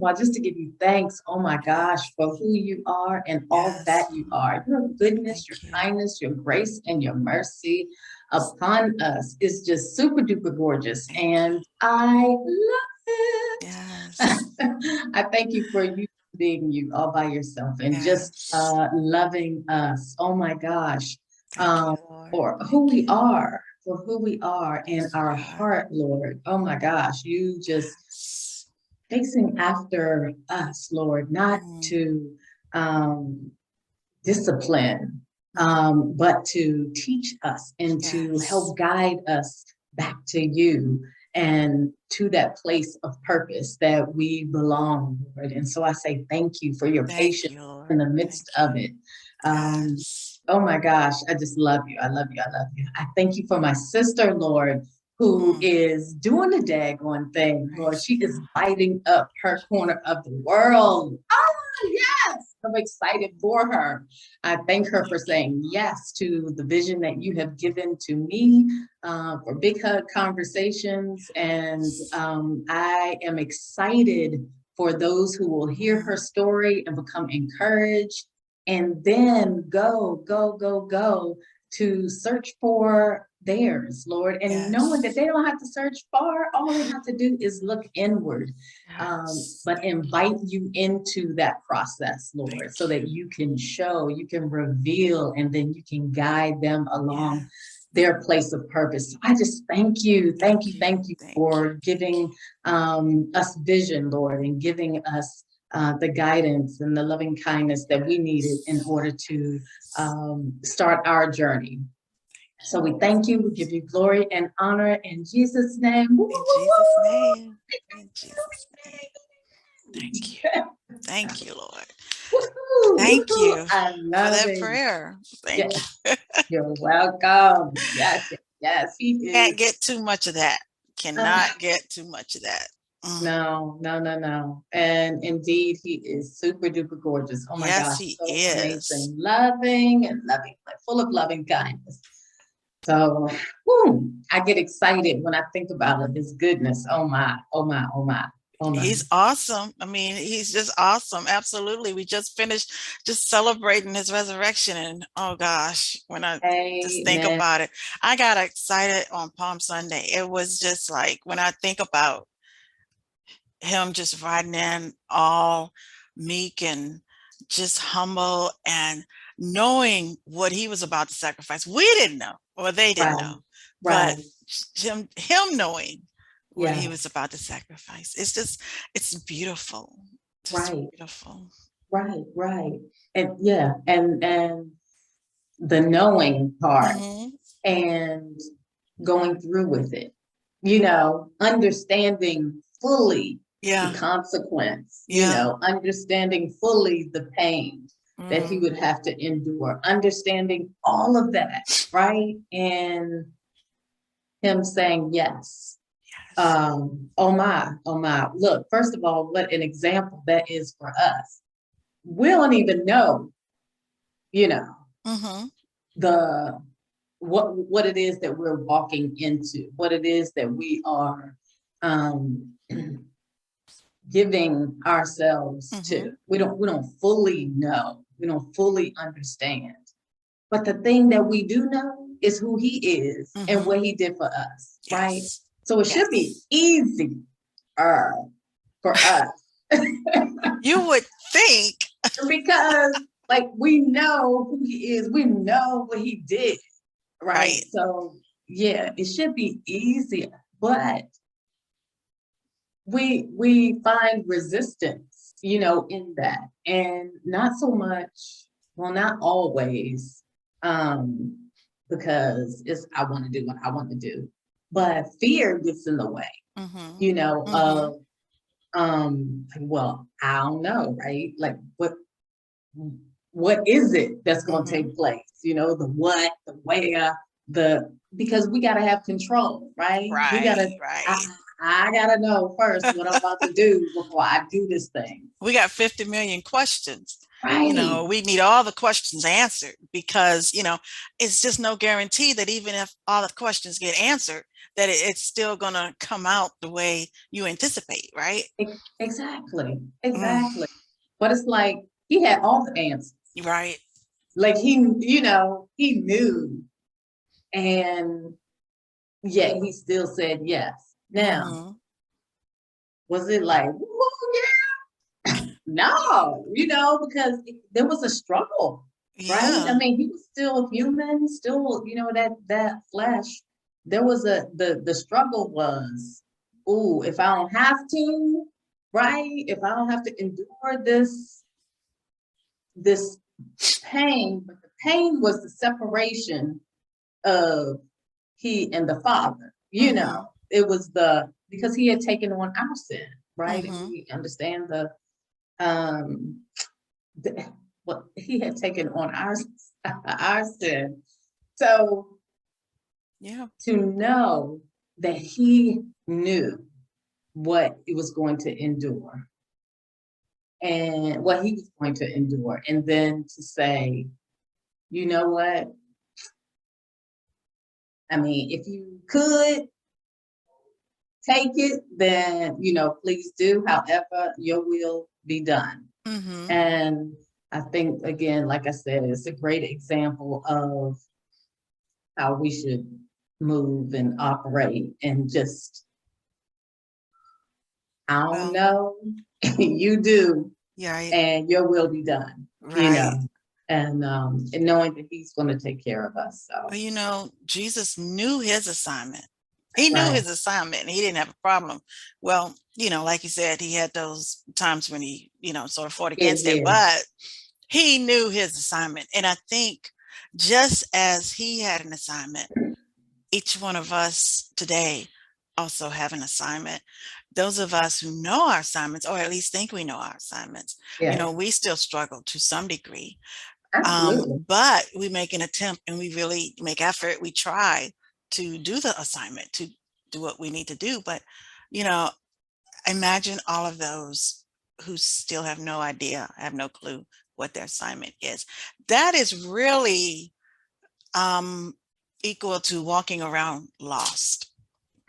Well, just to give you thanks, oh my gosh, for who you are and all Yes. that you are. Your goodness, your Thank you. kindness, your grace, and your mercy upon us is just super duper gorgeous. Thank you. And I love it. Yes. I thank you for you being you all by yourself and just Yes. loving us. Oh my gosh. Thank you, Lord. For who Thank we you. are, for who we are in Yes, our God. heart, Lord. Oh my gosh, you just Yes. chasing after us, Lord, not Mm, to um, discipline, mm, but to teach us and to yes. help guide us back to you and to that place of purpose that we belong, Lord. And so I say thank you for your Thank patience you, in Lord. the midst Thank you. of it. Um, Yes. oh my gosh, I just love you. I love you. I love you. I thank you for my sister, Lord, who Mm, is doing the daggone thing, Lord. praise She is biting up her corner of the world. Oh, yes. I'm excited for her. I thank her for saying yes to the vision that you have given to me for Big Hug Conversations. And yes. I am excited for those who will hear her Mm, story and become encouraged and then go to search for theirs, Lord, and knowing that yes. they don't have to search far, all they have to do is look inward, Yes. but Thank invite you into that process, thank Lord, so you. that you can show, you can reveal, and then you can guide them along Yes. their place of purpose. So I just thank you, Thank you. thank you Thank you. for Thank giving you. us vision, Lord, and giving us the guidance and the loving kindness that we needed in Yes. order to Yes. start our journey. Thank So you. we thank you, we give you glory and honor in Jesus' name. Woo, In woo, Jesus' woo, name. In Jesus' name. Thank you. Thank you, Lord. woo. Woohoo, Thank woohoo. you I for love that it. prayer. Thank Yes, you. you're welcome. Yes, yes, yes. He Can't is. get too much of that. Uh, Cannot get too much of that. Mm. no. And indeed, he is super duper gorgeous. Oh my Yes, gosh, he so is. amazing. Loving and loving, like full of loving kindness. So, whew, I get excited when I think about it, his goodness. Oh my, oh my, oh my, oh my. He's awesome. I mean, he's just awesome. Absolutely. We just finished just celebrating his resurrection. And oh gosh, when I just think Amen. about it, I got excited on Palm Sunday. It was just like when I think about him just riding in all meek and just humble and knowing what he was about to sacrifice. We didn't know, or they didn't Right, know, but right, him knowing what he was yes, about to sacrifice. It's just, it's beautiful. Just right, beautiful. right. And yeah, and the knowing part Hmm. and going through with it, understanding fully the Yeah. consequence, Yeah. understanding fully the pain that he Mm. would have to endure, understanding all of that, right? And him saying yes. Yes. Oh my, oh my. Look, first of all, what an example that is for us. We don't even know, you know, Hmm. the what it is that we're walking into, what it is that we are um giving ourselves to. Hmm. We don't fully know. We don't fully understand. But the thing that we do know is who he is and Hmm. what he did for us, right? Yes. So it should be Yes. easy for us You would think. because like we know who he is, we know what he did, right? Right. So yeah, it should be easier, but we find resistance, in that, and not so much, well, not always, um, because it's I want to do what I want to do, but fear gets in the way, Hmm. Hmm. of well, I don't know, right? Like what is it that's going to Hmm. take place? The what, the where, the because we got to have control, right? We got to. Right. I, Right. I got to know first what I'm about to do before I do this thing. We got 50 million questions. Right. We need all the questions answered because, it's just no guarantee that even if all the questions get answered, that it's still going to come out the way you anticipate, right? Exactly. Mm, Exactly. But it's like he had all the answers. right. Like he knew, and yet he still said yes. Now, Hmm. was it like, "Woo, yeah"? No, because there was a struggle, right? I Yeah. mean, he was still human, still, that flesh. There was the struggle was, ooh, if I don't have to, right? If I don't have to endure this pain, but the pain was the separation of he and the father. Hmm. It was because he had taken on our sin, right? And Hmm. we understand um what he had taken on our sin. So Yeah. to know that he knew what it was going to endure and what he was going to endure, and then to say, you know what? I mean, if you could take it, then, please do. However, your will be done. Hmm. And I think, again, like I said, it's a great example of how we should move and operate and just, I don't Well, know, you do, yeah, and your will be done, right. and knowing that he's going to take care of us. So, Well, Jesus knew his assignment. He knew right. his assignment and he didn't have a problem. Well, like you said, he had those times when he, sort of fought Yeah, against it, yeah. but he knew his assignment. And I think just as he had an assignment, each one of us today also have an assignment. Those of us who know our assignments, or at least think we know our assignments, Yes, we still struggle to some degree. absolutely. But we make an attempt and we really make effort. We try to do the assignment, to do what we need to do. But, you know, imagine all of those who still have no idea, have no clue what their assignment is. That is really um, equal to walking around lost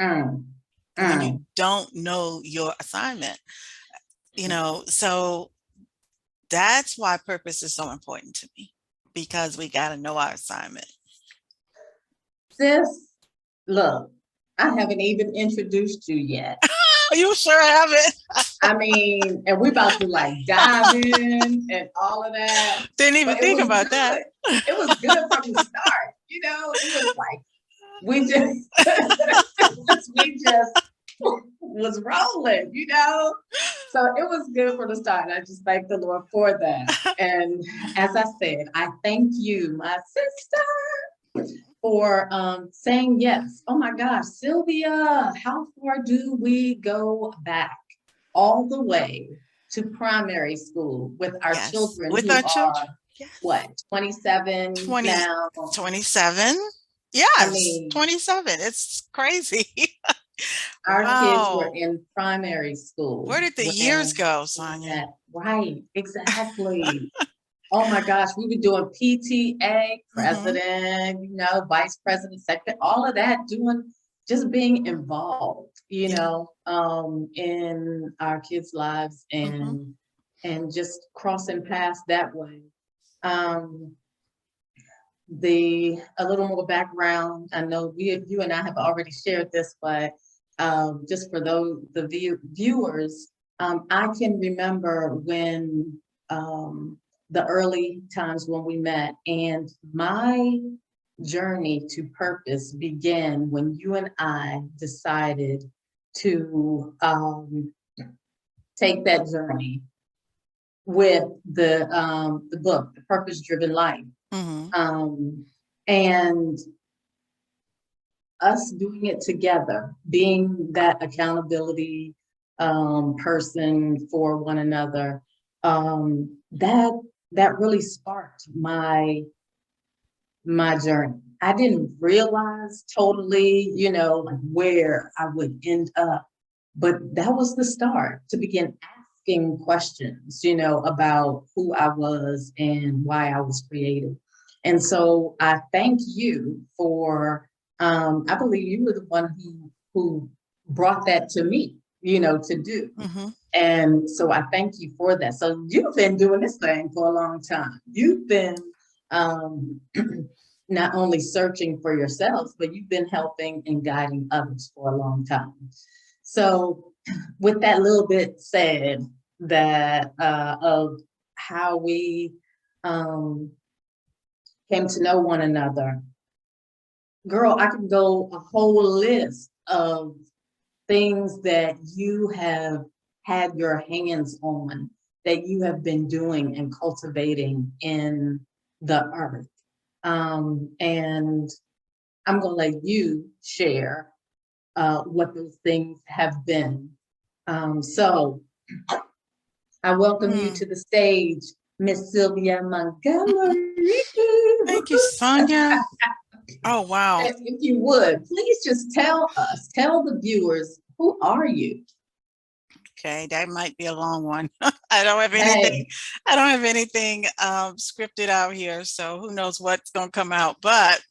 Mm, when you mm. don't know your assignment, So that's why purpose is so important to me because we got to know our assignment. Sis, look, I haven't even introduced you yet. You sure haven't. I mean, and we about to like dive in and all of that, Didn't even but it think was about that. good. It was good from the start. It was like we just we just was rolling. So it was good from the start. I just thank the Lord for that. And as I said, I thank you, my sister, for saying yes. Oh my gosh, Sylvia, how far do we go back? All the way to primary school with our Yes, children with who our children. are Yes. what, 27 20, now? 27. I Yes, mean, 27. It's crazy. our kids were Wow. in primary school Where did the years when go, we Sonia? met. Right, exactly. Oh my gosh, we were doing PTA, Hmm. president, vice president, secretary, all of that, just being involved, Yeah. in our kids' lives Hmm. and just crossing paths that way. Um, a little more background. I know you and I have already shared this, but just for the viewers, I can remember when the early times when we met, and my journey to purpose began when you and I decided to take that journey with the book, The Purpose Driven Life. Hmm. Um, and us doing it together, being that accountability person for one another, that really sparked my journey. I didn't realize totally, like where I would end up, but that was the start to begin asking questions, you know, about who I was and why I was created. And so I thank you for, I believe you were the one who brought that to me, you know, to do. Mm-hmm. And so I thank you for that. So you've been doing this thing for a long time. You've been um, not only searching for yourself, but you've been helping and guiding others for a long time. So with that little bit said, that of how we um, came to know one another, girl, I could go a whole list of things that you have had your hands on, that you have been doing and cultivating in the earth. And I'm going to let you share what those things have been. So I welcome you to the stage, Miss Sylvia Montgomery. Thank you, Sonia. Oh, wow. If you would, please just tell us, tell the viewers, who are you? Okay, that might be a long one. I don't have anything. Hey, I don't have anything scripted out here, so who knows what's going to come out. But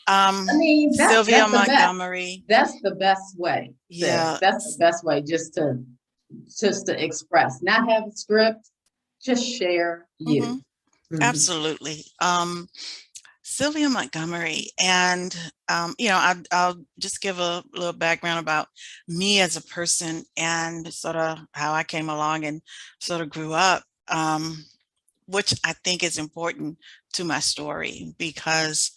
I mean, Sylvia that's the best. Montgomery. That's the best way, sis. Yeah, That's the best way, just to express, not have a script, just share you. Mhm. absolutely. Sylvia Montgomery, and you know, I'll just give a little background about me as a person and sort of how I came along and sort of grew up, which I think is important to my story because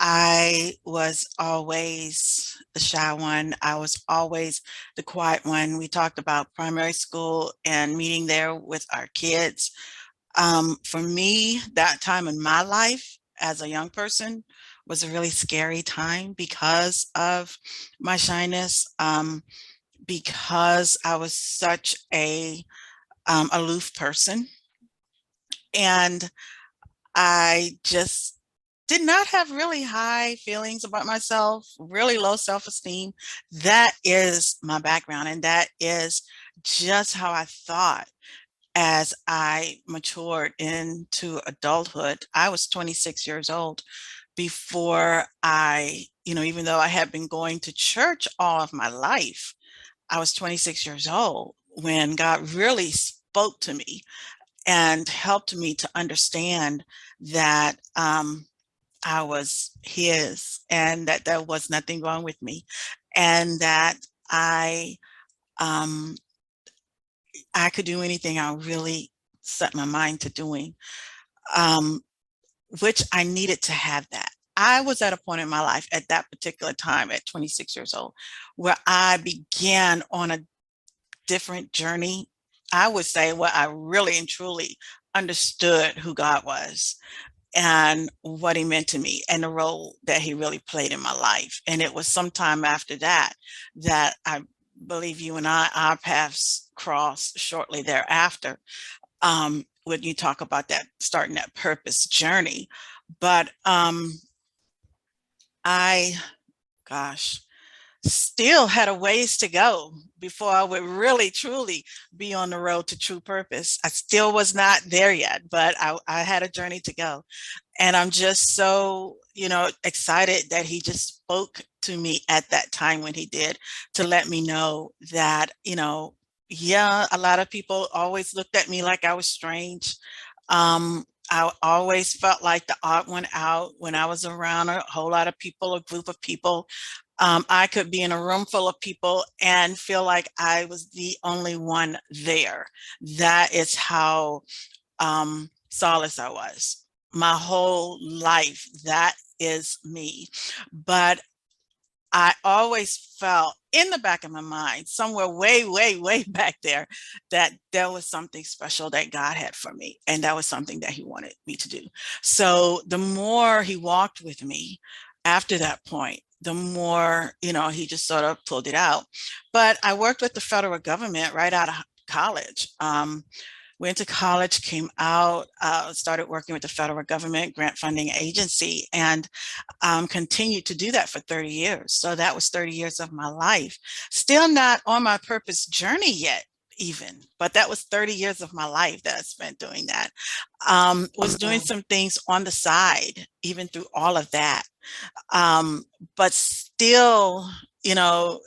I was always the shy one. I was always the quiet one. We talked about primary school and meeting there with our kids. For me, that time in my life as a young person was a really scary time because of my shyness, because I was such a aloof person. And I just did not have really high feelings about myself, really low self-esteem. That is my background, and that is just how I thought as I matured into adulthood. I was 26 years old before I, you know, even though I had been going to church all of my life, I was 26 years old when God really spoke to me and helped me to understand that I was his and that there was nothing wrong with me and that I um, I could do anything I really set my mind to doing, um, which I needed to have that. I was at a point in my life at that particular time at 26 years old where I began on a different journey. I would say where I really and truly understood who God was and what he meant to me and the role that he really played in my life. And it was sometime after that that I believe you and I, our paths crossed shortly thereafter, when you talk about that, starting that purpose journey. But I, gosh, still had a ways to go before I would really truly be on the road to true purpose. I still was not there yet, but I had a journey to go. And I'm just so, you know, excited that he just spoke to me at that time when he did, to let me know that, you know, yeah, a lot of people always looked at me like I was strange. I always felt like the odd one out when I was around a whole lot of people, a group of people. I could be in a room full of people and feel like I was the only one there. That is how solace I was. My whole life, that is me. But I always felt in the back of my mind, somewhere way, way, way back there, that there was something special that God had for me. And that was something that he wanted me to do. So the more he walked with me after that point, the more, you know, he just sort of pulled it out. But I worked with the federal government right out of college. Went to college, came out, started working with the federal government grant funding agency, and continued to do that for 30 years. So that was 30 years of my life. Still not on my purpose journey yet, even, but that was 30 years of my life that I spent doing that. Was doing some things on the side, even through all of that. But still, you know,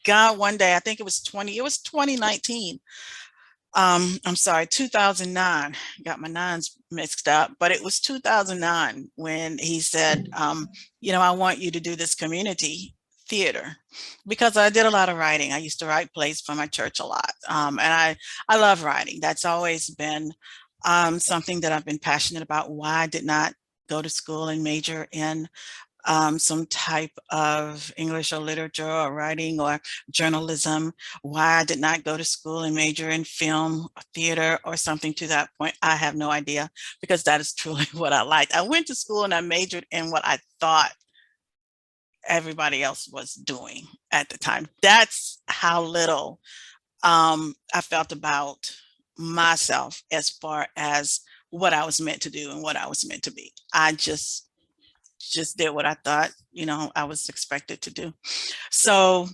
God, one day, I think it was 2019. I'm sorry, 2009, got my nines mixed up, but it was 2009 when he said, you know, I want you to do this community theater, because I did a lot of writing. I used to write plays for my church a lot. And I love writing. That's always been something that I've been passionate about. Why I did not go to school and major in some type of English or literature or writing or journalism, why I did not go to school and major in film or theater or something to that point, I have no idea, because that is truly what I liked. I went to school and I majored in what I thought everybody else was doing at the time. That's how little I felt about myself as far as what I was meant to do and what I was meant to be. I just did what I thought, you know, I was expected to do. So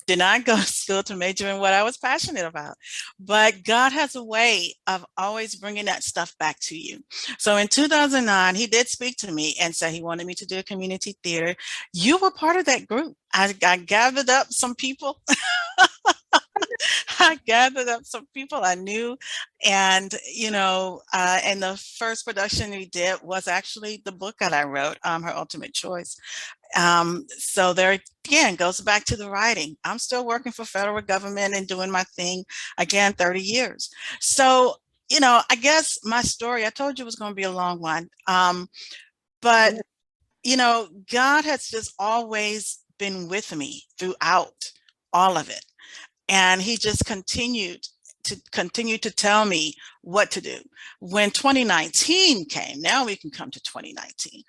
did not go to school to major in what I was passionate about. But God has a way of always bringing that stuff back to you. So in 2009, he did speak to me and say he wanted me to do a community theater. You were part of that group. I gathered up some people. I gathered up some people I knew, and you know, and the first production we did was actually the book that I wrote, Her Ultimate Choice. So there again goes back to the writing. I'm still working for federal government and doing my thing again, 30 years. So, you know, I guess my story, I told you it was going to be a long one. But, you know, God has just always been with me throughout all of it. And he just continued to tell me what to do. When 2019 came, now we can come to 2019.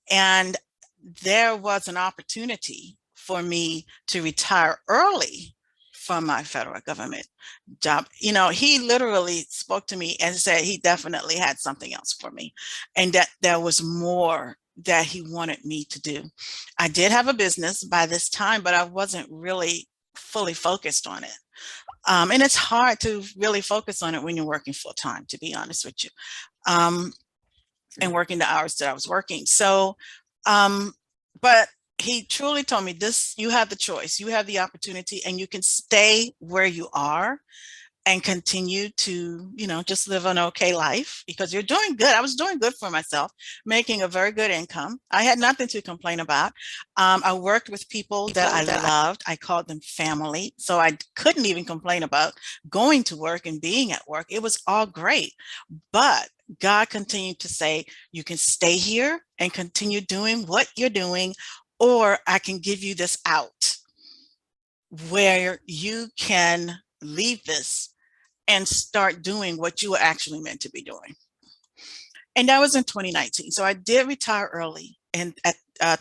And there was an opportunity for me to retire early from my federal government job. You know, he literally spoke to me and said he definitely had something else for me, and that there was more that he wanted me to do. I did have a business by this time, but I wasn't really fully focused on it. And it's hard to really focus on it when you're working full time, to be honest with you, and working the hours that I was working. So, but he truly told me this, you have the choice, you have the opportunity, and you can stay where you are and continue to, you know, just live an okay life because you're doing good. I was doing good for myself, making a very good income. I had nothing to complain about. I worked with people that I loved. I called them family. So I couldn't even complain about going to work and being at work. It was all great. But God continued to say, you can stay here and continue doing what you're doing, or I can give you this out where you can leave this and start doing what you were actually meant to be doing. And that was in 2019. So I did retire early and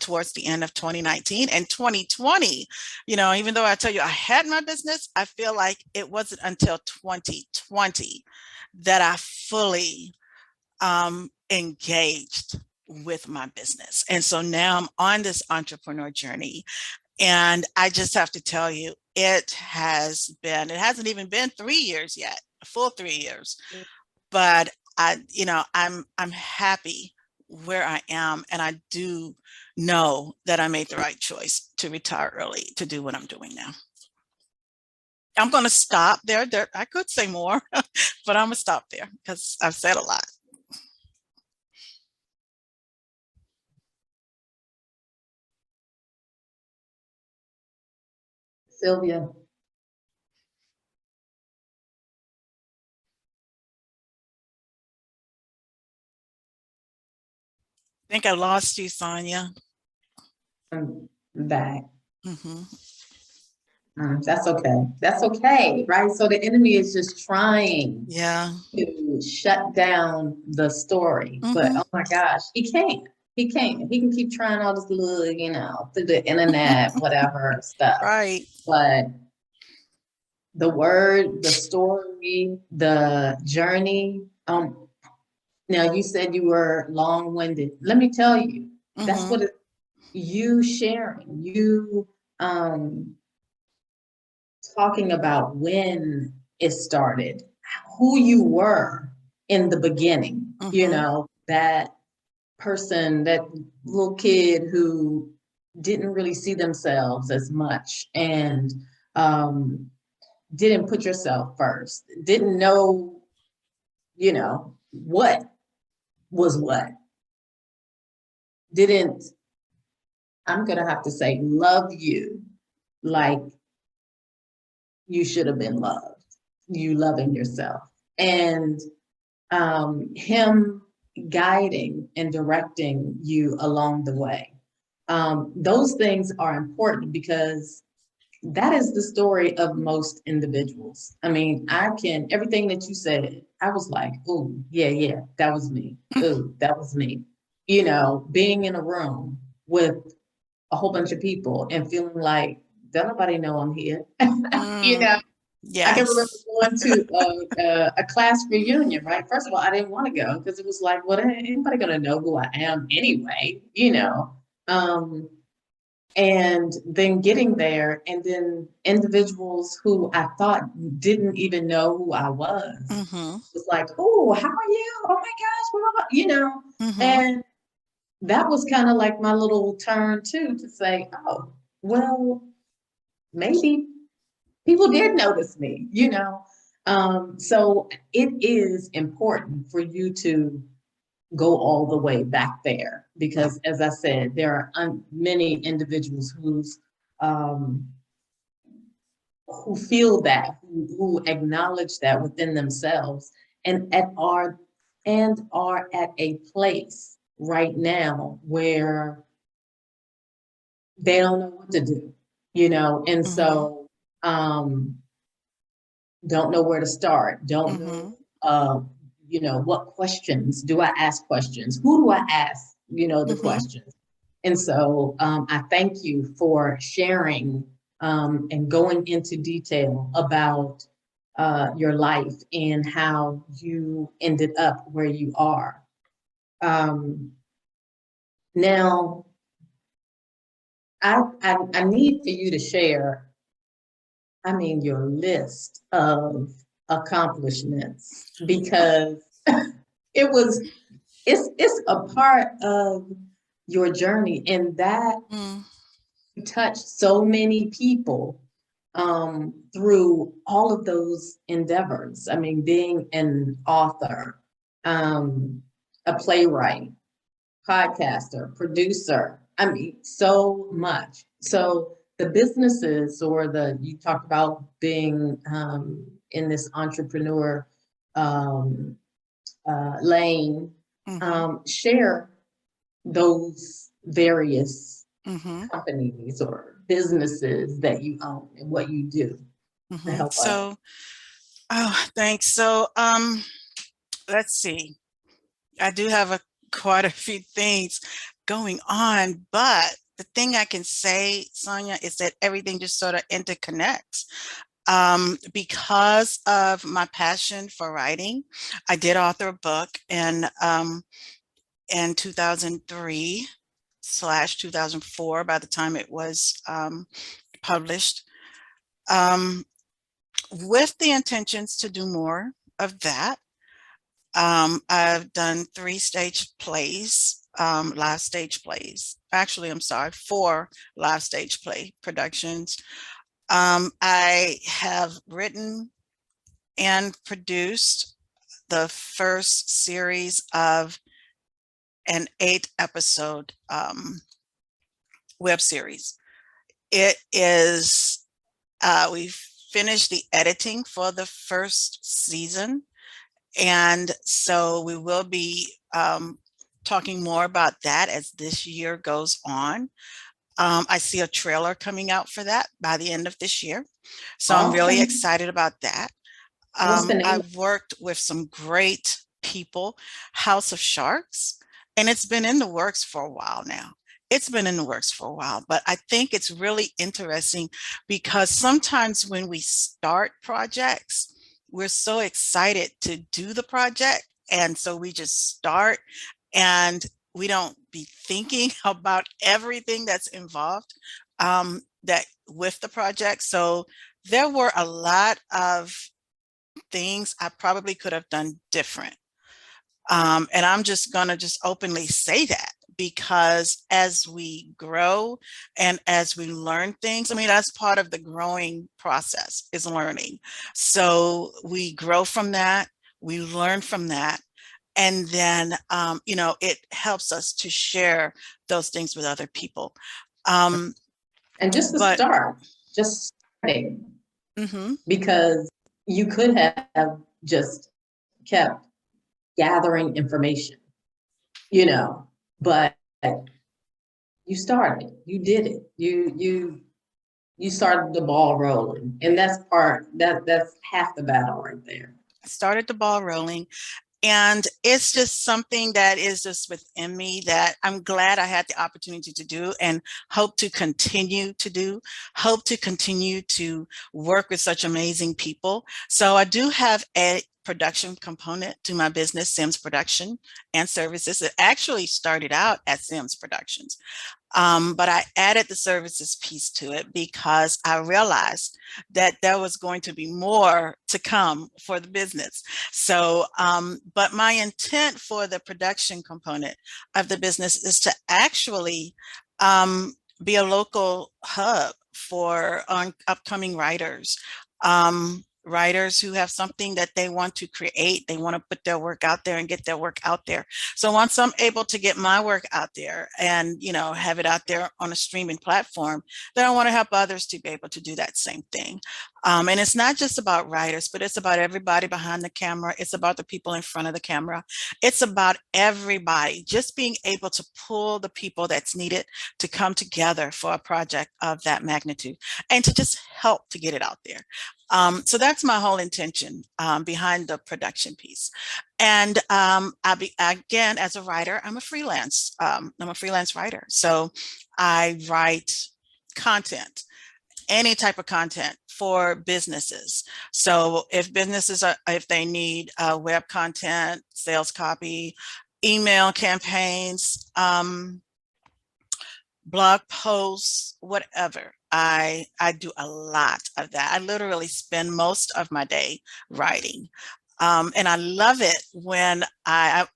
towards the end of 2019 and 2020, you know, even though I tell you I had my business, I feel like it wasn't until 2020 that I fully engaged with my business. And so now I'm on this entrepreneur journey. And I just have to tell you, it hasn't even been 3 years yet, a full 3 years. But I'm happy where I am. And I do know that I made the right choice to retire early to do what I'm doing now. I'm going to stop there. I could say more, but I'm going to stop there because I've said a lot. Sylvia. I think I lost you, Sonia. I'm back. Mm-hmm. That's okay. That's okay, right? So the enemy is just trying to shut down the story. But oh my gosh, he can't. He can't. He can keep trying all this little, you know, through the internet, whatever stuff. Right. But the word, the story, the journey. Now you said you were long-winded. Let me tell you, that's what you sharing, you talking about when it started, who you were in the beginning, you Mm-hmm. know, that person, that little kid who didn't really see themselves as much and um, didn't put yourself first, didn't know, you know, what was what, didn't, I'm going to have to say, love you like you should have been loved, you loving yourself. And him guiding and directing you along the way. Those things are important because that is the story of most individuals. I mean, everything that you said, I was like, oh, yeah, that was me. Oh, that was me. You know, being in a room with a whole bunch of people and feeling like, don't nobody know I'm here. You Mm, know, I can remember yes. going to a class reunion, right? First of all, I didn't want to go because it was like, what, ain't anybody gonna know who I am anyway, you know? Um, and then getting there, and then individuals who I thought didn't even know who I was. Mm-hmm. It's like, oh, how are you? Oh my gosh, blah, blah, blah, you know? Mm-hmm. And that was kind of like my little turn too, to say, oh, well, maybe people did notice me, you know. So it is important for you to go all the way back there because, as I said, there are many individuals um, who feel that, who acknowledge that within themselves, and are at a place right now where they don't know what to do, you know, and Mm-hmm. so um, don't know where to start, don't Mm-hmm. know, you know, what questions do I ask questions? Who do I ask, you know, the Mm-hmm. questions? And so I thank you for sharing and going into detail about your life and how you ended up where you are. Um, Now, I need for you to share, I mean, your list of accomplishments because it was it's a part of your journey and that Mm-hmm. touched so many people through all of those endeavors. I mean, being an author, a playwright, podcaster, producer. I mean, so much. So the businesses or you talked about being in this entrepreneur um, lane, Mm-hmm. share those various Mm-hmm. companies or businesses that you own and what you do to Mm-hmm. help others. So, oh, thanks. So, let's see. I do have quite a few things going on, but the thing I can say, Sonia, is that everything just sort of interconnects. Because of my passion for writing, I did author a book in 2003 slash 2004 by the time it was published, um, with the intentions to do more of that. I've done 3-stage plays, live stage plays. Actually, I'm sorry, 4 live stage play productions. I have written and produced the first series of an 8-episode web series. It is, we've finished the editing for the first season. And so we will be talking more about that as this year goes on. I see a trailer coming out for that by the end of this year. So I'm really Awesome. excited about that. What's the name? I've worked with some great people, House of Sharks, and it's been in the works for a while now. It's been in the works for a while, but I think it's really interesting because sometimes when we start projects, we're so excited to do the project. And so we just start and we don't be thinking about everything that's involved that with the project. So there were a lot of things I probably could have done different. And I'm just gonna just openly say that, because as we grow and as we learn things, I mean, that's part of the growing process, is learning. So we grow from that, we learn from that, and then, you know, it helps us to share those things with other people. And just to But start, just starting, mhm. because you could have just kept gathering information, you know, but you started, you did it, you started the ball rolling, and that's half the battle right there. Started the ball rolling. And it's just something that is just within me that I'm glad I had the opportunity to do, and hope to continue to do, hope to continue to work with such amazing people. So I do have a production component to my business, Sims Production and Services. It actually started out as Sims Productions. But I added the services piece to it because I realized that there was going to be more to come for the business. So, but my intent for the production component of the business is to actually be a local hub for upcoming writers. Writers who have something that they want to create, they want to put their work out there and get their work out there. So once I'm able to get my work out there and, you know, have it out there on a streaming platform, then I want to help others to be able to do that same thing. And it's not just about writers, but it's about everybody behind the camera. It's about the people in front of the camera. It's about everybody just being able to pull the people that's needed to come together for a project of that magnitude and to just help to get it out there. So that's my whole intention behind the production piece. And again, as a writer, I'm a freelance writer. So I write content, any type of content for businesses. So if businesses if they need web content, sales copy, email campaigns, blog posts, whatever. I do a lot of that. I literally spend most of my day writing. And I love it when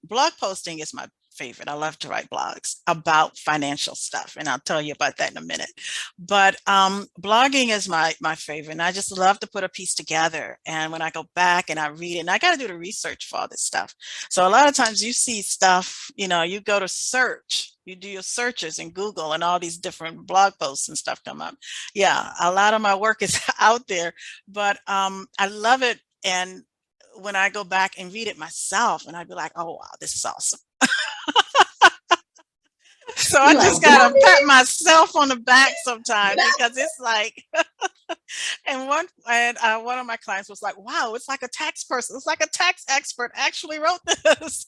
blog posting is my favorite. I love to write blogs about financial stuff, and I'll tell you about that in a minute. But blogging is my favorite, and I just love to put a piece together. And when I go back and I read it, and I got to do the research for all this stuff. So a lot of times you see stuff, you know, you go to search, you do your searches in Google, and all these different blog posts and stuff come up. Yeah, a lot of my work is out there, but I love it. And when I go back and read it myself, and I'd be like, oh, wow, this is awesome. So I You just like, gotta pat myself on the back sometimes, yeah. because it's like, and one of my clients was like, wow, it's like a tax person, it's like a tax expert actually wrote this.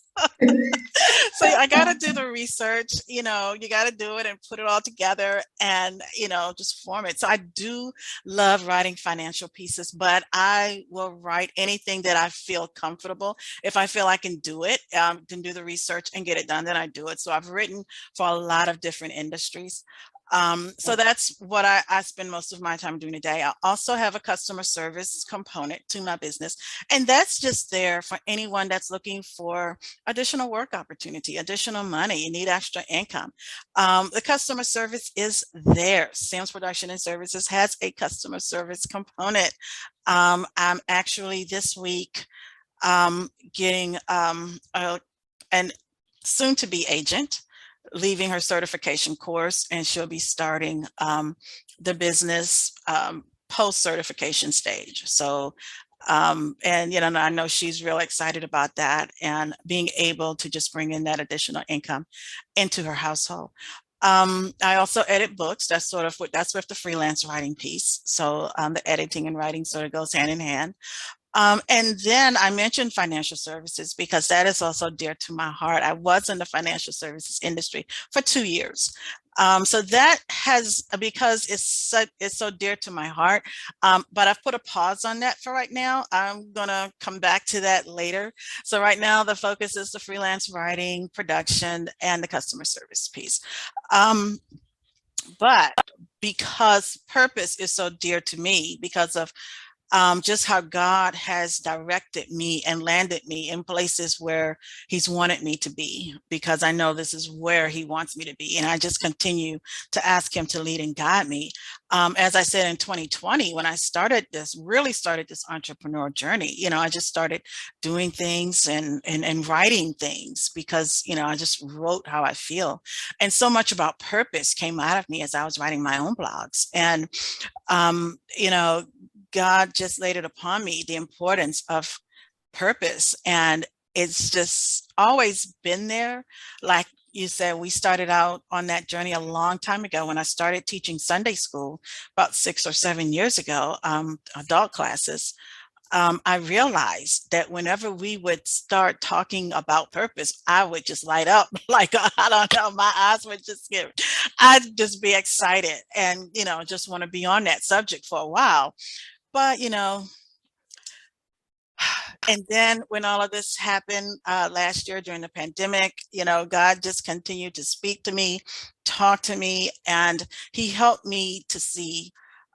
So I got to do the research, you know, you got to do it and put it all together and, you know, just form it. So I do love writing financial pieces, but I will write anything that I feel comfortable. If I feel I can do it, can do the research and get it done, then I do it. So I've written for a lot of different industries. So that's what I spend most of my time doing today. I also have a customer service component to my business, and that's just there for anyone that's looking for additional work opportunity, additional money, you need extra income. The customer service is there. Sims Production and Services has a customer service component. I'm actually this week getting an soon-to-be agent leaving her certification course, and she'll be starting the business post-certification stage. So, and you know, I know she's real excited about that and being able to just bring in that additional income into her household. I also edit books. That's with the freelance writing piece. So the editing and writing sort of goes hand in hand. And then I mentioned financial services because that is also dear to my heart. I was in the financial services industry for 2 years. So that has, because it's so dear to my heart, but I've put a pause on that for right now. I'm gonna come back to that later. So right now the focus is the freelance writing, production, and the customer service piece. But because purpose is so dear to me, because of just how God has directed me and landed me in places where he's wanted me to be, because I know this is where he wants me to be. And I just continue to ask him to lead and guide me. As I said, in 2020, when I really started this entrepreneur journey, I just started doing things and writing things because, I just wrote how I feel. And so much about purpose came out of me as I was writing my own blogs. And, God just laid it upon me, the importance of purpose. And it's just always been there. Like you said, we started out on that journey a long time ago when I started teaching Sunday school about 6 or 7 years ago, adult classes. I realized that whenever we would start talking about purpose, I would just light up like, I don't know, my eyes would just I'd just be excited and, just want to be on that subject for a while. But, and then when all of this happened last year during the pandemic, God just continued to speak to me, talk to me, and he helped me to see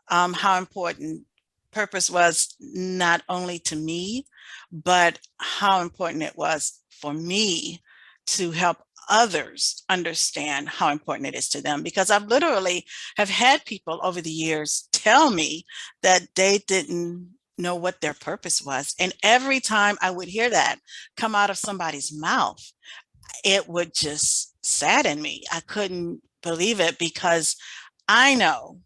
how important purpose was, not only to me, but how important it was for me to help others understand how important it is to them. Because I've literally have had people over the years tell me that they didn't know what their purpose was. And every time I would hear that come out of somebody's mouth, it would just sadden me. I couldn't believe it, because I know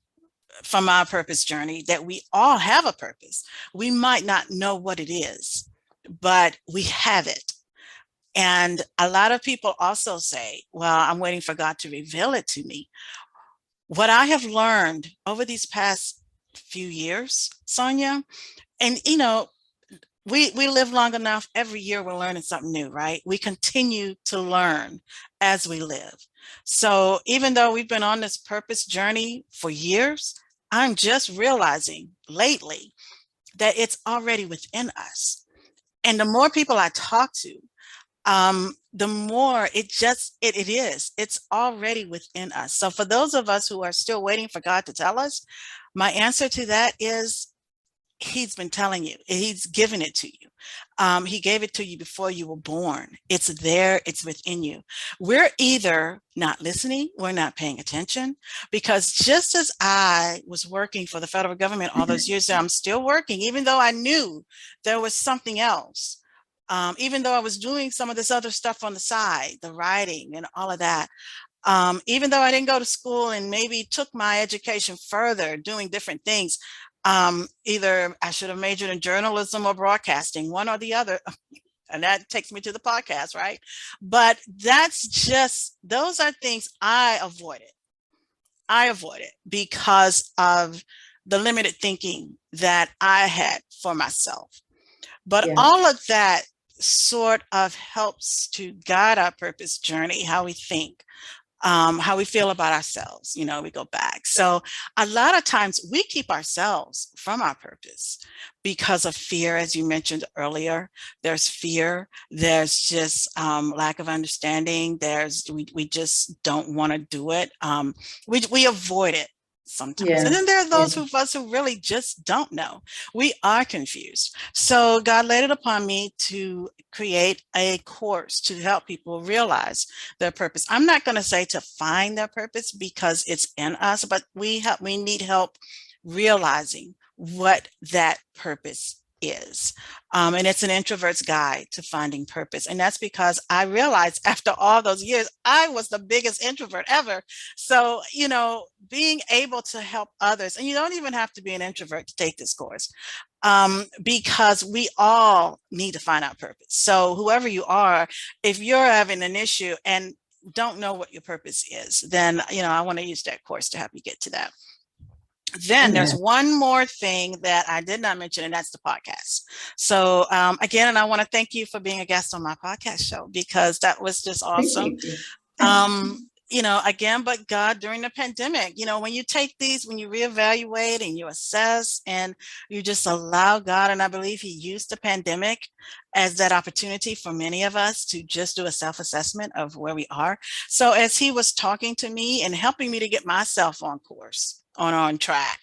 from our purpose journey that we all have a purpose. We might not know what it is, but we have it. And a lot of people also say, well, I'm waiting for God to reveal it to me. What I have learned over these past few years, Sonia, and we live long enough. Every year we're learning something new, right? We continue to learn as we live. So even though we've been on this purpose journey for years, I'm just realizing lately that it's already within us. And the more people I talk to, the more it's already within us. So for those of us who are still waiting for God to tell us, my answer to that is he's been telling you, he's given it to you. He gave it to you before you were born. It's there, it's within you. We're either not listening, we're not paying attention, because just as I was working for the federal government all those years, I'm still working, even though I knew there was something else. Even though I was doing some of this other stuff on the side, the writing and all of that, even though I didn't go to school and maybe took my education further, doing different things, either I should have majored in journalism or broadcasting, one or the other. And that takes me to the podcast, right? But those are things I avoided. I avoided because of the limited thinking that I had for myself. But all of that sort of helps to guide our purpose journey, how we think, how we feel about ourselves. We go back. So a lot of times we keep ourselves from our purpose because of fear, as you mentioned earlier. There's fear. There's just lack of understanding. We just don't want to do it. We avoid it sometimes. And then there are those of us who really just don't know. We are confused. So God laid it upon me to create a course to help people realize their purpose. I'm not going to say to find their purpose, because it's in us, but we need help realizing what that purpose is. And it's an introvert's guide to finding purpose. And that's because I realized after all those years, I was the biggest introvert ever. So, being able to help others, and you don't even have to be an introvert to take this course, because we all need to find our purpose. So whoever you are, if you're having an issue and don't know what your purpose is, then, I want to use that course to help you get to that. Then there's one more thing that I did not mention, and that's the podcast. So again, and I want to thank you for being a guest on my podcast show, because that was just awesome. Again, but God, during the pandemic, when you take these, when you reevaluate and you assess and you just allow God, and I believe he used the pandemic as that opportunity for many of us to just do a self-assessment of where we are. So as he was talking to me and helping me to get myself on course, on track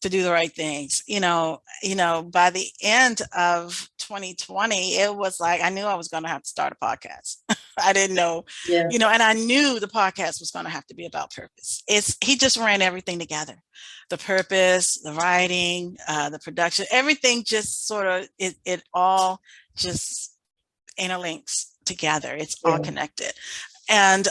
to do the right things. By the end of 2020, it was like I knew I was going to have to start a podcast. I didn't know, Yeah. and I knew the podcast was going to have to be about purpose. He just ran everything together. The purpose, the writing, the production, everything just sort of it all just interlinks together. It's all Yeah. connected. And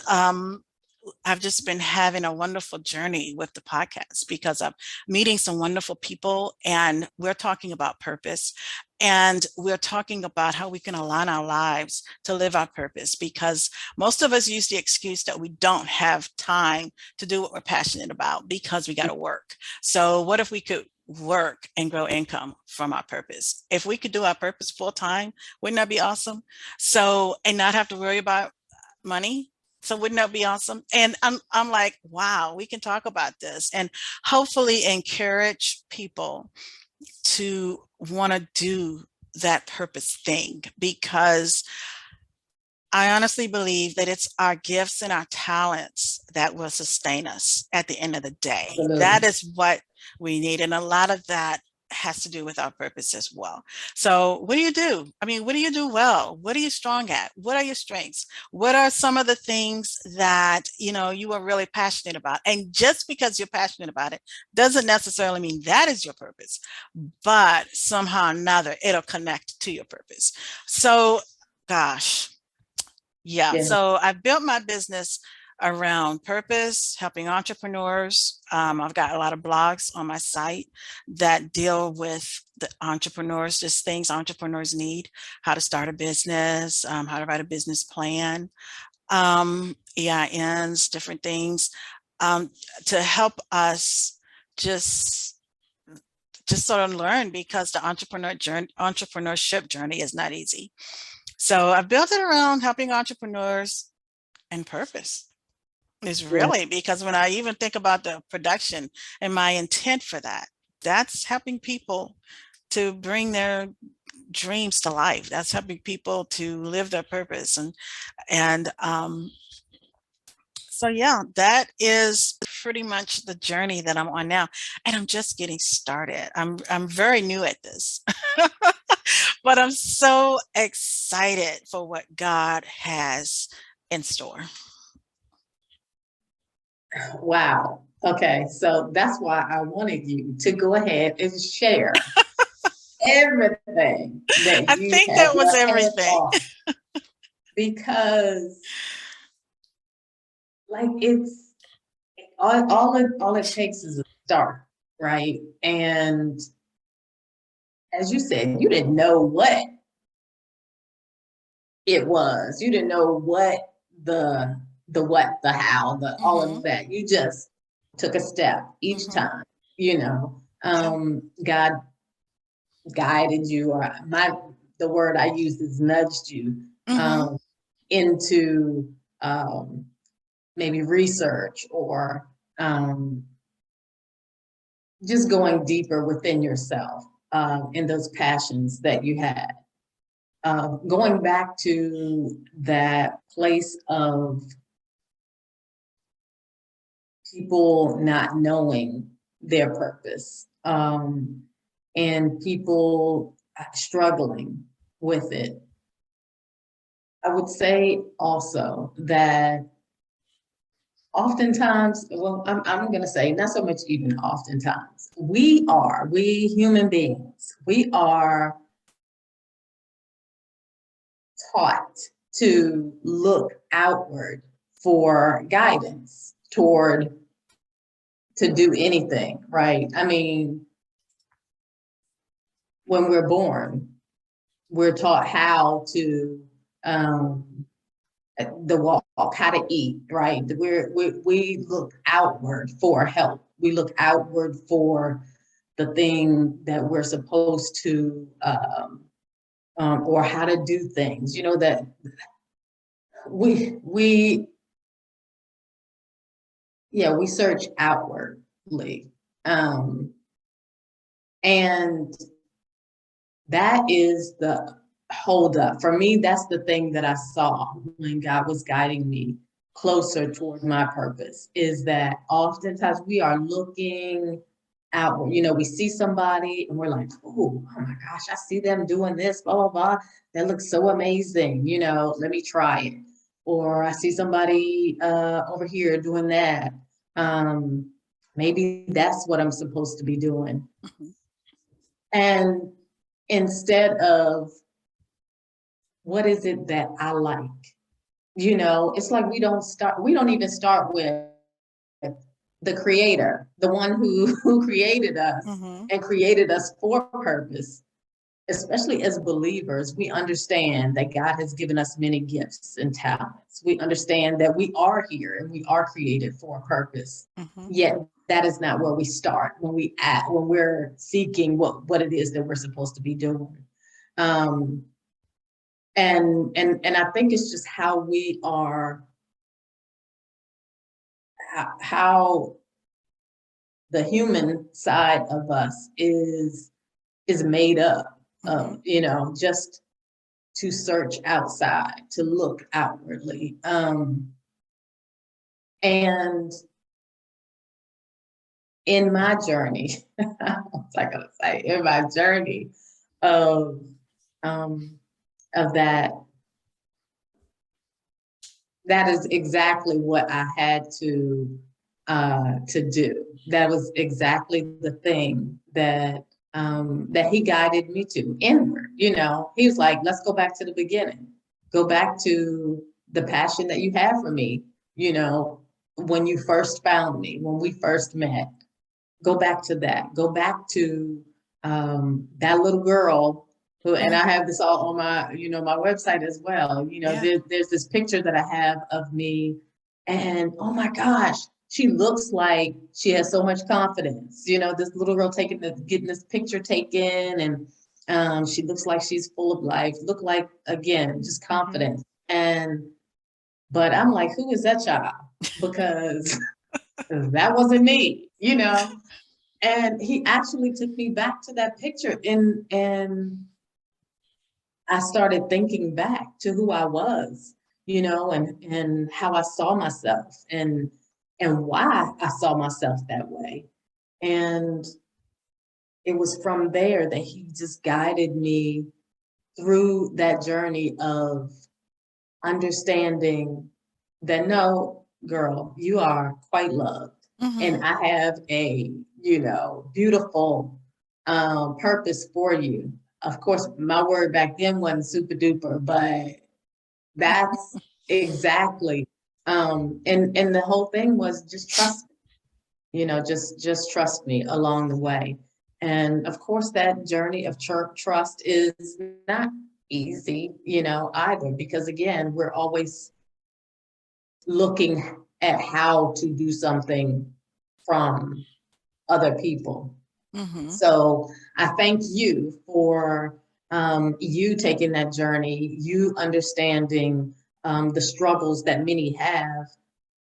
I've just been having a wonderful journey with the podcast because I'm meeting some wonderful people, and we're talking about purpose, and we're talking about how we can align our lives to live our purpose, because most of us use the excuse that we don't have time to do what we're passionate about because we got to work. So what if we could work and grow income from our purpose? If we could do our purpose full time, wouldn't that be awesome? So, and not have to worry about money. So wouldn't that be awesome? And I'm like, wow, we can talk about this and hopefully encourage people to want to do that purpose thing, because I honestly believe that it's our gifts and our talents that will sustain us at the end of the day. Absolutely. That is what we need. And a lot of that has to do with our purpose as well. So what do you do? I mean, what do you do well? What are you strong at? What are your strengths? What are some of the things that, you are really passionate about? And just because you're passionate about it doesn't necessarily mean that is your purpose, but somehow or another, it'll connect to your purpose. So, gosh, yeah. So I've built my business around purpose, helping entrepreneurs. I've got a lot of blogs on my site that deal with the entrepreneurs, just things entrepreneurs need, how to start a business, how to write a business plan, EINs, different things, to help us just sort of learn, because the entrepreneurship journey is not easy. So I've built it around helping entrepreneurs, and purpose is really, because when I even think about the production and my intent for that, that's helping people to bring their dreams to life. That's helping people to live their purpose. And so, yeah, that is pretty much the journey that I'm on now. And I'm just getting started. I'm very new at this, but I'm so excited for what God has in store. Wow. Okay. So that's why I wanted you to go ahead and share everything that I you think have that was your hands everything. on, because like it's all it takes is a start, right? And as you said, you didn't know what it was. You didn't know what the how, all of that. You just took a step each time, God guided you, or the word I use is nudged you into maybe research, or just going deeper within yourself in those passions that you had. Going back to that place of people not knowing their purpose, and people struggling with it. I would say also that oftentimes, well, I'm going to say not so much even oftentimes, we human beings, we are taught to look outward for guidance to do anything, right? I mean, when we're born, we're taught how to the walk, how to eat, right? We look outward for help. We look outward for the thing that we're supposed to, or how to do things. That we search outwardly, and that is the hold up for me. That's the thing that I saw when God was guiding me closer toward my purpose, is that oftentimes we are looking outward. You know, we see somebody and we're like, oh my gosh, I see them doing this, blah, blah, blah. That looks so amazing. You know, let me try it. Or I see somebody over here doing that. Maybe that's what I'm supposed to be doing. Mhm. And instead of what is it that I like? You know, it's like we don't even start with the creator, the one who created us Mhm. and created us for purpose. Especially as believers, we understand that God has given us many gifts and talents. We understand that we are here and we are created for a purpose. Mhm. Yet that is not where we start when we're seeking what it is that we're supposed to be doing. Um, and I think it's just how we are, how the human side of us is made up Mhm. of, you know, just to search outside, to look outwardly. And in my journey, what's I gonna say? In my journey of um, that, that is exactly what I had to do. That was exactly the thing that he guided me to inward. You know, he was like, let's go back to the beginning. Go back to the passion that you have for me, you know, when you first found me, when we first met. Go back to that. Go back to that little girl who, and Mhm. I have this all on my, you know, my website as well. You know, Yeah. there's this picture that I have of me, and oh my gosh, she looks like she has so much confidence. You know, this little girl getting this picture taken, and she looks like she's full of life. Look like, again, just Mhm. confidence. But I'm like, who is that child? Because that wasn't me, you know. And he actually took me back to that picture, and I started thinking back to who I was, you know, and how I saw myself, and why I saw myself that way. And it was from there that he just guided me through that journey of understanding that, no, girl, you are quite loved. Mhm. And I have a, you know, beautiful purpose for you. Of course, my word back then wasn't super duper, but that's exactly. And the whole thing was just trust, you know, just trust me along the way. And of course, that journey of trust is not easy, you know, either, because again, we're always looking at how to do something from other people. Mhm. So I thank you for you taking that journey, you understanding the struggles that many have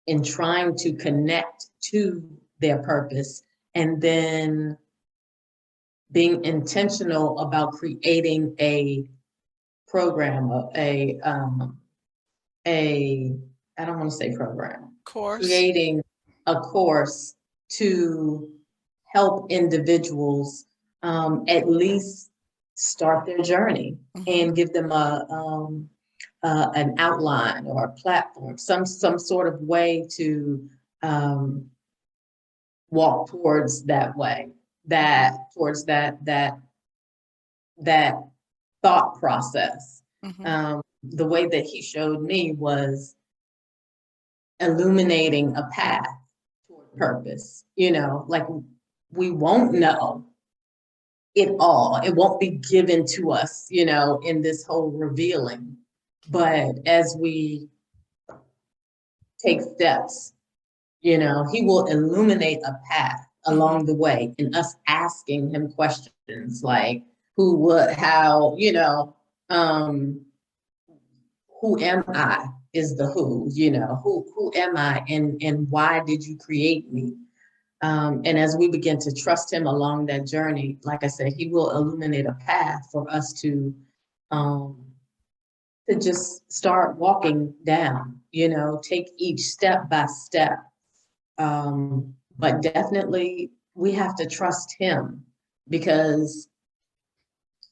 in trying to connect to their purpose, and then being intentional about creating a program, a I don't want to say program, Course. creating a course to help individuals at least start their journey Mhm. and give them an outline or a platform, some sort of way to um, walk towards that way, Mhm. towards that thought process. Mhm. The way that he showed me was illuminating a path toward purpose. You know, like we won't know it all. It won't be given to us, you know, in this whole revealing. But as we take steps, you know, he will illuminate a path Mhm. along the way, and us asking him questions like who, what, how, you know, um, who am I is the who, you know, who am I, and why did you create me? And as we begin to trust him along that journey, like I said, he will illuminate a path for us to um, to just start walking down, you know, take each step by step. But definitely we have to trust him, because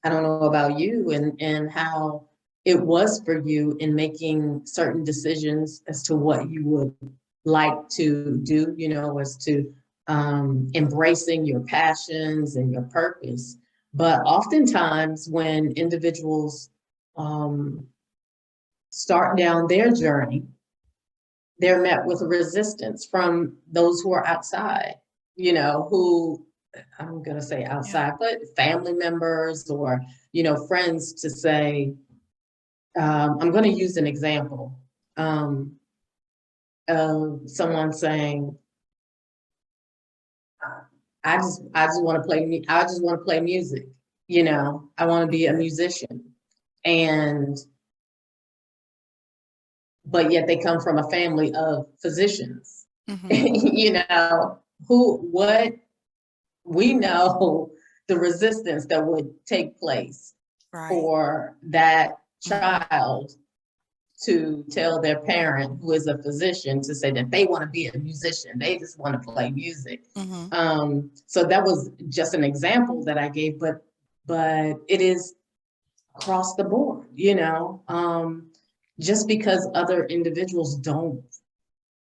I don't know about you and how it was for you in making certain decisions as to what you would like to do, you know, as to embracing your passions and your purpose. But oftentimes when individuals um, start down their journey, they're met with resistance from those who are outside, you know, who I'm going to say Yeah. outside, but family members or, you know, friends to say, I'm going to use an example of someone saying, I just want to I just want to play music. You know, I want to be a musician. And, but yet they come from a family of physicians, Mm-hmm. you know, what we know the resistance that would take place Right. for that Mm-hmm. child to tell their parent who is a physician to say that they want to be a musician. They just want to play music. Mm-hmm. So that was just an example that I gave, but it is across the board, you know, just because other individuals don't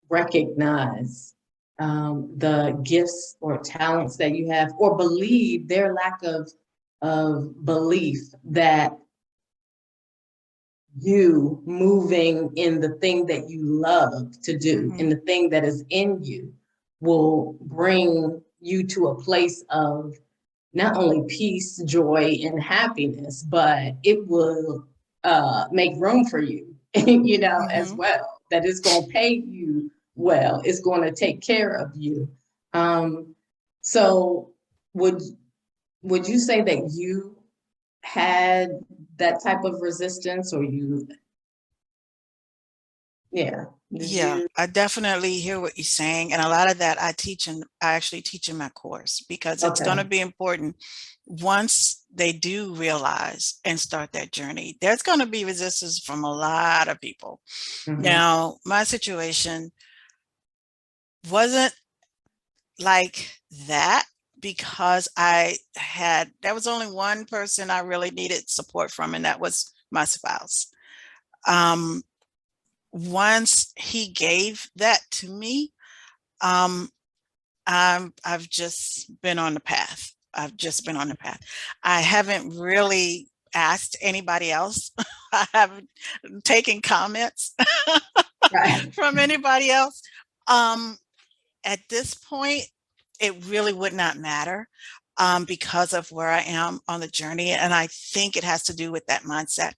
recognize the gifts or talents that you have, or believe their lack of belief that you moving in the thing that you love to do, Mm-hmm. in the thing that is in you, will bring you to a place of not only peace, joy, and happiness, but it will make room for you, you know, as Mm-hmm. well. That it's going to pay you well. It's going to take care of you. So, would would you say that you had that type of resistance, or you, yeah, did Yeah, you? I definitely hear what you're saying. And a lot of that I actually teach in my course, because it's going to Okay. be important once they do realize and start that journey. There's going to be resistance from a lot of people. Mm-hmm. Now, my situation wasn't like that, because there was only one person I really needed support from, and that was my spouse. Um, Once he gave that to me, um, I've just been on the path. I've just been on the path. I haven't really asked anybody else. I haven't taken comments Right. from anybody else. Um, at this point, it really would not matter, because of where I am on the journey. And I think it has to do with that mindset.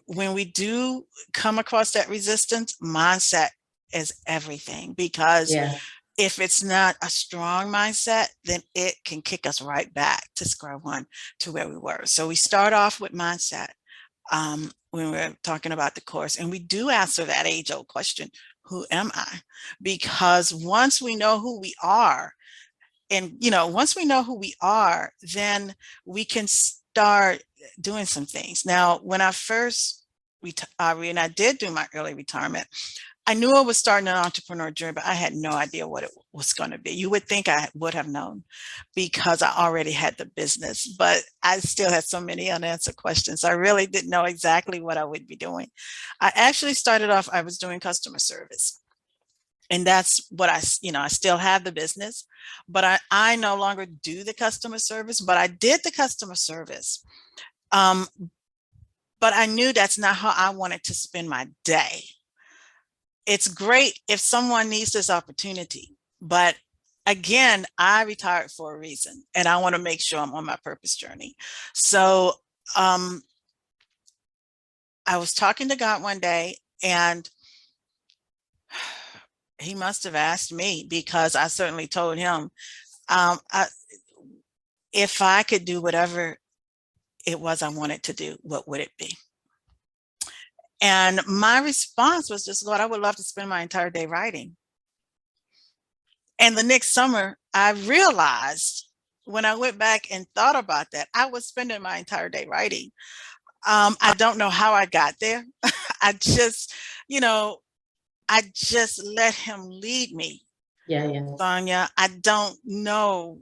When we do come across that resistance, mindset is everything, because Yeah. if it's not a strong mindset, then it can kick us right back to square one, to where we were. So we start off with mindset, when we're talking about the course, and we do answer that age-old question, who am I? Because once we know who we are, and once we know who we are, then we can start doing some things. Now, when I first when I did do my early retirement, I knew I was starting an entrepreneur journey, but I had no idea what it was going to be. You would think I would have known, because I already had the business, but I still had so many unanswered questions. I really didn't know exactly what I would be doing. I actually started off, I was doing customer service. And that's what I still have the business, but I no longer do the customer service, but I did the customer service. Um, but I knew that's not how I wanted to spend my day. It's great if someone needs this opportunity, but again, I retired for a reason, and I want to make sure I'm on my purpose journey. So um, I was talking to God one day, and he must have asked me, because I certainly told him, I, if I could do whatever it was I wanted to do, what would it be? And my response was just, Lord, I would love to spend my entire day writing. And the next summer, I realized, when I went back and thought about that, I was spending my entire day writing. I don't know how I got there. I just, you know, I just let him lead me, Yeah, yeah. Sonia. I don't know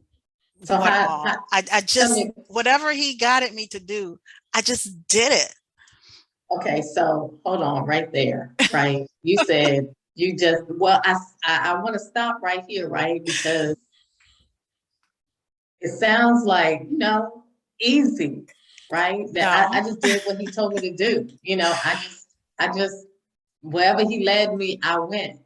So what all. I tell just, me, whatever he guided me to do, I just did it. okay, so hold on right there, right? You said you just, well, I want to stop right here, right? Because it sounds like, easy, right? That I No. just did what he told me to do. I just, wherever he led me, I went.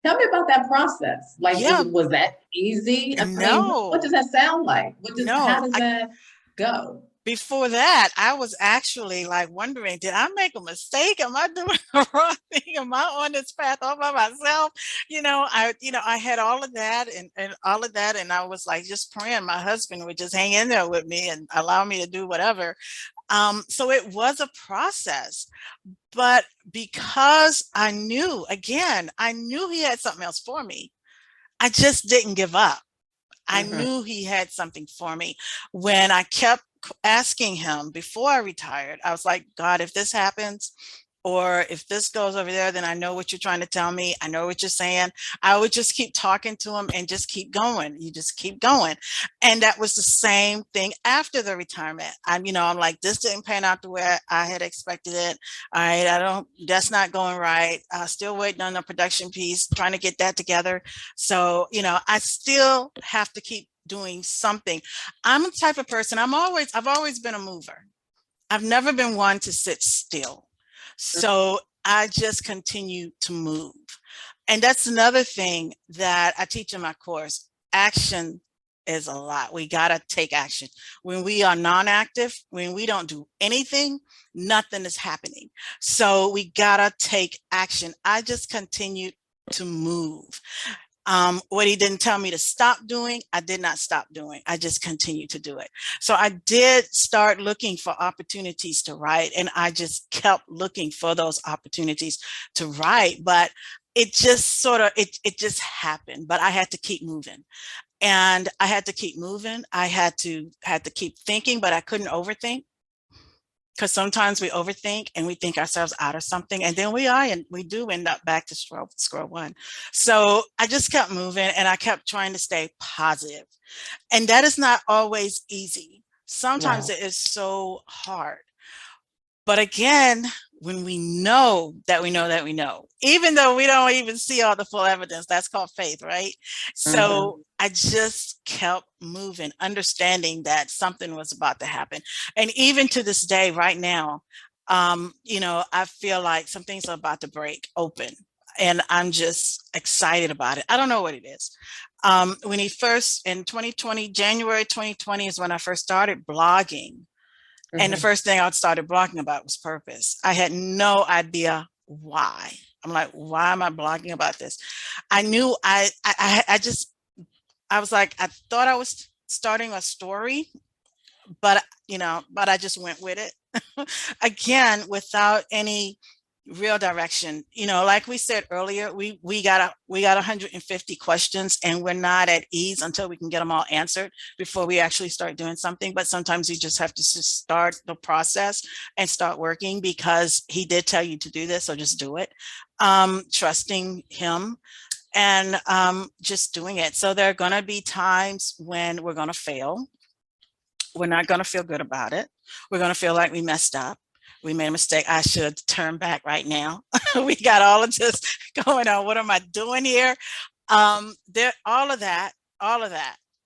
Tell me about that process. Like, Yeah, was that easy? I mean, what does no, that sound like? How no. does that go? Before that, I was actually like wondering, did I make a mistake? Am I doing the wrong thing? Am I on this path all by myself? I had all of that and all of that. And I was like just praying my husband would just hang in there with me and allow me to do whatever. So it was a process, but because I knew he had something else for me. I just didn't give up. I Mhm. knew he had something for me. When I kept asking him before I retired, I was like, God, if this happens, or if this goes over there, then I know what you're trying to tell me. I know what you're saying. I would just keep talking to him and just keep going. You just keep going. And that was the same thing after the retirement. I'm like, this didn't pan out the way I had expected it. All right, that's not going right. Still waiting on the production piece, trying to get that together. So, I still have to keep doing something. I'm the type of person, I've always been a mover. I've never been one to sit still. So I just continue to move. And that's another thing that I teach in my course. Action is a lot. We got to take action. When we are non-active, when we don't do anything, nothing is happening. So we got to take action. I just continue to move. What he didn't tell me to stop doing, I did not stop doing. I just continued to do it. So I did start looking for opportunities to write, and I just kept looking for those opportunities to write. But it just it just happened. But I had to keep moving, and I had to keep moving. I had to keep thinking, but I couldn't overthink, because sometimes we overthink and we think ourselves out of something, and then we do end up back to square one. So I just kept moving, and I kept trying to stay positive, and that is not always easy. Sometimes Right. it is so hard. But again, when we know that we know that we know, even though we don't even see all the full evidence, that's called faith, right? Mhm. So I just kept moving, understanding that something was about to happen. And even to this day, right now, I feel like some things are about to break open. And I'm just excited about it. I don't know what it is. When he first, in 2020, January 2020 is when I first started blogging. And the Mhm. first thing I started blogging about was purpose. I had no idea why. I'm like, why am I blogging about this? I knew I was like, I thought I was starting a story, but I just went with it. Again, without any real direction. Like we said earlier, we got 150 questions, and we're not at ease until we can get them all answered before we actually start doing something. But sometimes you just have to just start the process and start working, because he did tell you to do this, so just do it. Trusting him, and just doing it. So there are going to be times when we're going to fail. We're not going to feel good about it. We're going to feel like we messed up. We made a mistake. I should turn back right now. We got all of this going on. What am I doing here? There, all of that.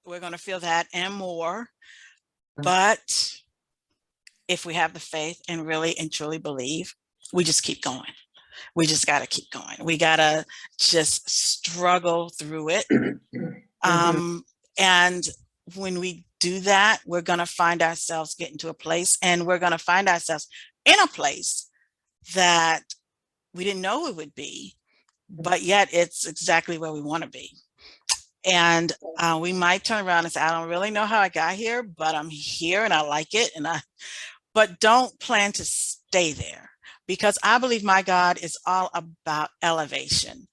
We're going to feel that and more. But if we have the faith and really and truly believe, we just keep going. We just got to keep going. We got to just struggle through it. Mhm. And when we do that, we're going to find ourselves getting to a place, and we're going to find ourselves in a place that we didn't know it would be, but yet it's exactly where we want to be. And we might turn around and say, I don't really know how I got here, but I'm here and I like it. But don't plan to stay there, because I believe my God is all about elevation.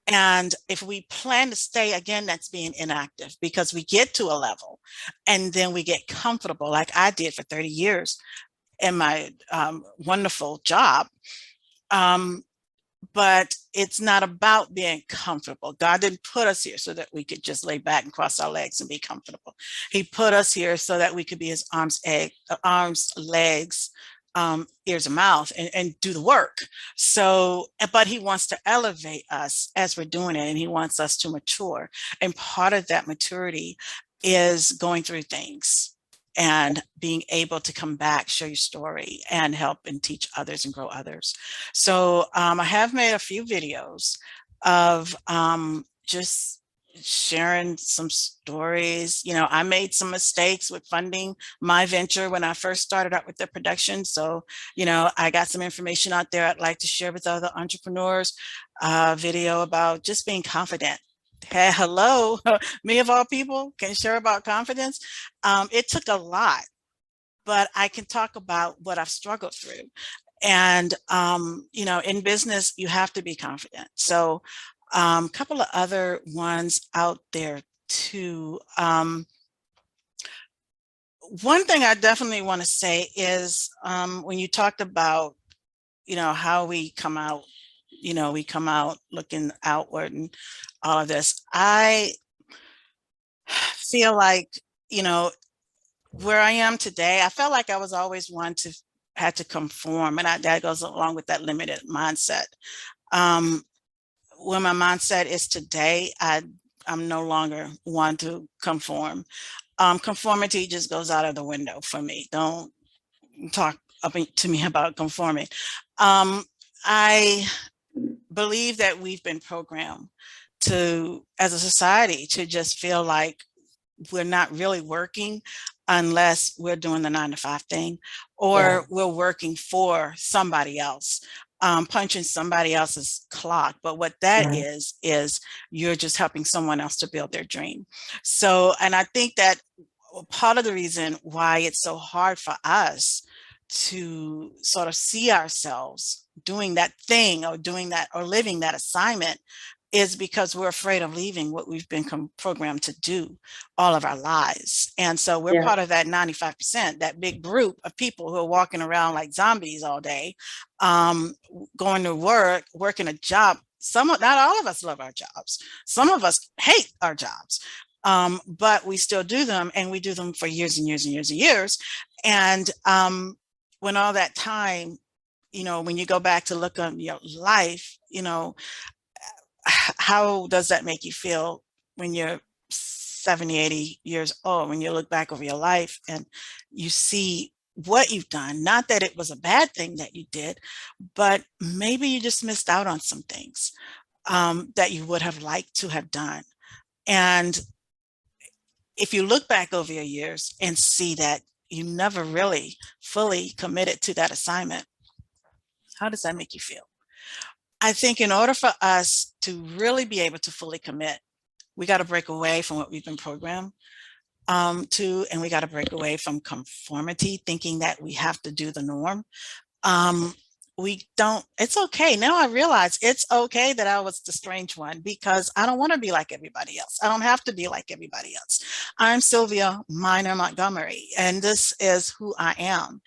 And if we plan to stay, again, that's being inactive, because we get to a level and then we get comfortable, like I did for 30 years. in my wonderful job. But it's not about being comfortable. God didn't put us here so that we could just lay back and cross our legs and be comfortable. He put us here so that we could be his arms, legs, ears and mouth, and do the work. So, but he wants to elevate us as we're doing it, and he wants us to mature. And part of that maturity is going through things and being able to come back, share your story, and help and teach others and grow others. So I have made a few videos of just sharing some stories. You know, I made some mistakes with funding my venture when I first started out with the production. So, you know, I got some information out there I'd like to share with other entrepreneurs. Video about just being confident. Hey, hello, me of all people can share about confidence. It took a lot, but I can talk about what I've struggled through. And, you know, in business, you have to be confident. So a couple of other ones out there too. One thing I definitely want to say is when you talked about, you know, how we come out, you know, we come out looking outward and all of this. I feel like, you know, where I am today, I felt like I was always one to had to conform, and that goes along with that limited mindset. Where my mindset is today, I'm no longer one to conform. Conformity just goes out of the window for me. Don't talk up to me about conforming. I believe that we've been programmed to, as a society, to just feel like we're not really working unless we're doing the 9-to-5 thing, or we're working for somebody else, punching somebody else's clock. But what that is you're just helping someone else to build their dream. So, and I think that part of the reason why it's so hard for us to sort of see ourselves doing that thing or doing that or living that assignment is because we're afraid of leaving what we've been programmed to do all of our lives. And so we're part of that 95%, that big group of people who are walking around like zombies all day, going to work, working a job. Not all of us love our jobs. Some of us hate our jobs, but we still do them, and we do them for years and years and years and years. And when all that time, you know, when you go back to look on your life, you know, how does that make you feel when you're 70, 80 years old, when you look back over your life and you see what you've done? Not that it was a bad thing that you did, but maybe you just missed out on some things that you would have liked to have done. And if you look back over your years and see that you never really fully committed to that assignment, how does that make you feel? I think in order for us to really be able to fully commit, we got to break away from what we've been programmed to, and we got to break away from conformity, thinking that we have to do the norm. We don't, it's okay. Now I realize it's okay that I was the strange one, because I don't want to be like everybody else. I don't have to be like everybody else. I'm Sylvia Minor Montgomery, and this is who I am.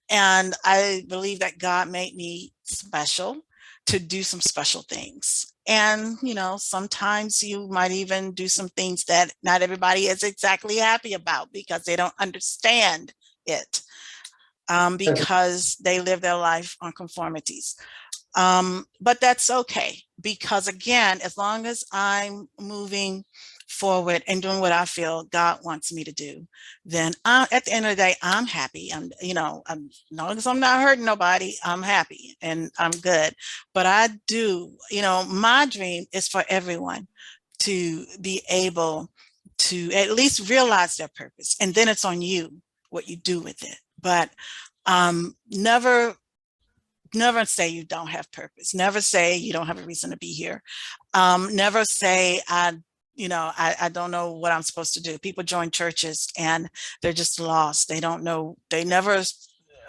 And I believe that God made me special to do some special things. And, you know, sometimes you might even do some things that not everybody is exactly happy about because they don't understand it, because they live their life on conformities. But that's okay, because again, as long as I'm moving forward and doing what I feel God wants me to do, then at the end of the day, I'm happy. You know, as long as I'm not hurting nobody, I'm happy and I'm good. But I do, you know, my dream is for everyone to be able to at least realize their purpose. And then it's on you what you do with it. But never say you don't have purpose. Never say you don't have a reason to be here. Never say I don't know what I'm supposed to do. People join churches and they're just lost. They don't know. They never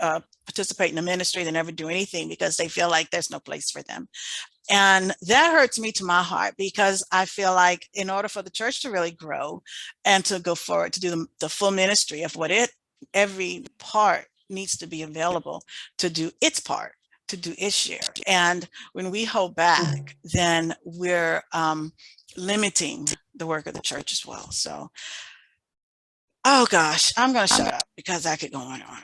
participate in the ministry. They never do anything because they feel like there's no place for them. And that hurts me to my heart, because I feel like in order for the church to really grow and to go forward to do the full ministry of what every part needs to be available to do its part, to do its share. And when we hold back, then we're limiting the work of the church as well. So, oh gosh, I'm going to shut up because I could go on and on.